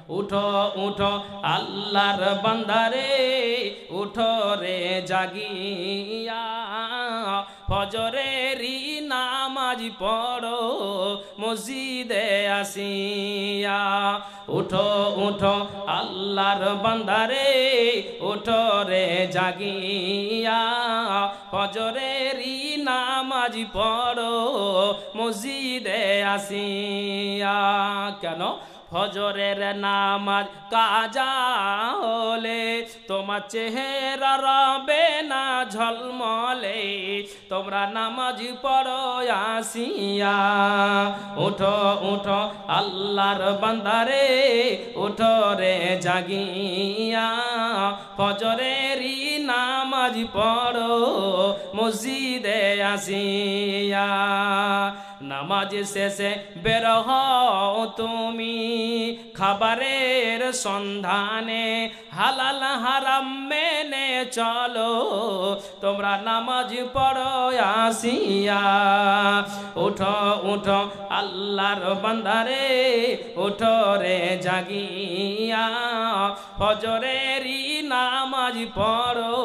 উঠো উঠো আল্লাহর বান্দারে উঠো রে জাগিয়া ফজরেরই নামাজ পড়ো মসজিদে আসিয়া উঠো উঠো আল্লাহর বান্দারে উঠো রে জাগিয়া ফজরেরই নামাজ পড়ো মসজিদে আসিয়া কেন ফজরের নামাজ কাজা হলে তোমার চেহারা রবে না ঝলমলে তোমরা নামাজ পড়ো আসিয়া উঠো উঠো আল্লাহর বান্দারে উঠো রে জাগিয়া ফজরেরই নামাজ পড়ো মসজিদে আসিয়া নামাজ শেষে বের হও তুমি খাবারের সন্ধানে হালাল হারাম মেনে চলো তোমরা নামাজ পড়ো আসিয়া উঠো উঠো আল্লাহর বান্দারে উঠো রে জাগিয়া ফজরেরই নামাজ পড়ো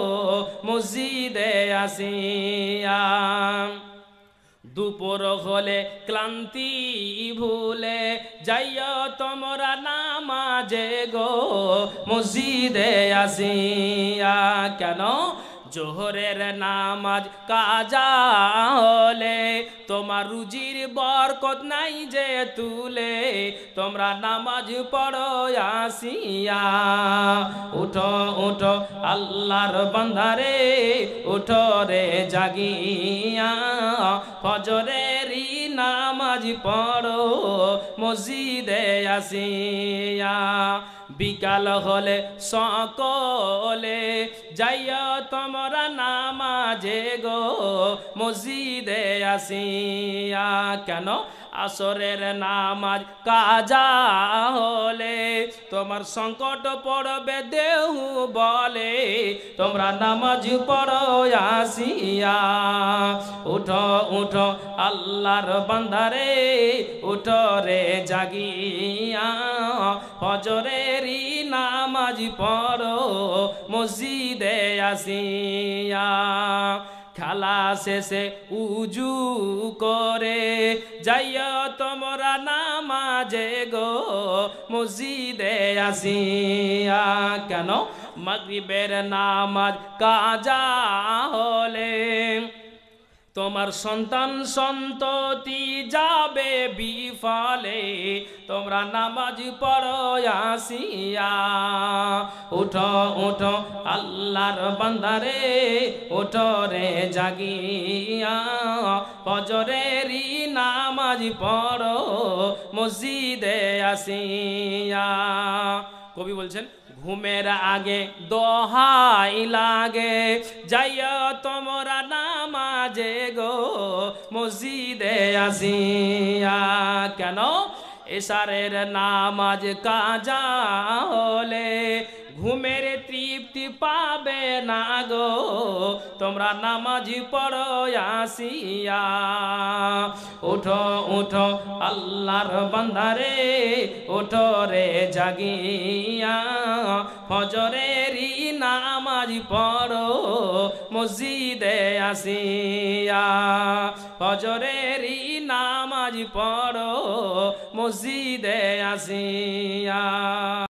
মসজিদে আসিয়া দুপুর হলে ক্লান্তি ভুলে যাইও তোমরা নামাজে গো মসজিদে আসিয়া কেন জোহরের নামাজ কাজা হলে তোমার রুজির বরকত নাই যে তুলে তোমরা নামাজ পড়ো আসিয়া উঠো উঠো আল্লাহর বান্দারে উঠো রে জাগিয়া ফজরেরই নামাজ পড়ো মসজিদে আসিয়া বিকাল হলে সকলে যাইয়া তোমরা নামাজে গো মসজিদে আসিয়া কেন আসরের নামাজ কাজা হলে তোমার সংকট পড়বে দেহু বলে তোমরা নামাজ পড়ো আসিয়া উঠো উঠো আল্লাহর বান্দারে উঠো রে জাগিয়া ফজরেরই নামাজ পড়ো মসজিদে আসিয়া খালা শেষে উজু করে যাইয়া তোমরা নামাজে গো মসজিদে আসিয়া কেন মাগরিবের নামাজ কাজা হলে তোমার সন্তান সন্ততি যাবে বিফলে তোমরা নামাজ পড়ো আসিয়া উঠো উঠো আল্লাহর বান্দারে উঠো রে জাগিয়া ফজরেরই নামাজ পড়ো মসজিদে আসিয়া কবি বলছেন ঘুমের আগে দোহাই লাগে যাইয়া তোমরা নামাজে গো মসজিদে আসিয়া কেন এশারের নামাজ কাজা হলে ঘুমের তৃপ্তি পাবে না গো তোমরা নামাজ পড়ো আসিয়া উঠো উঠো আল্লাহর বান্দারে উঠো রে জাগিয়া ফজরেরই নামাজ পড়ো মসজিদে আসিয়া ফজরেরই নামাজ পড়ো মসজিদে আসিয়া।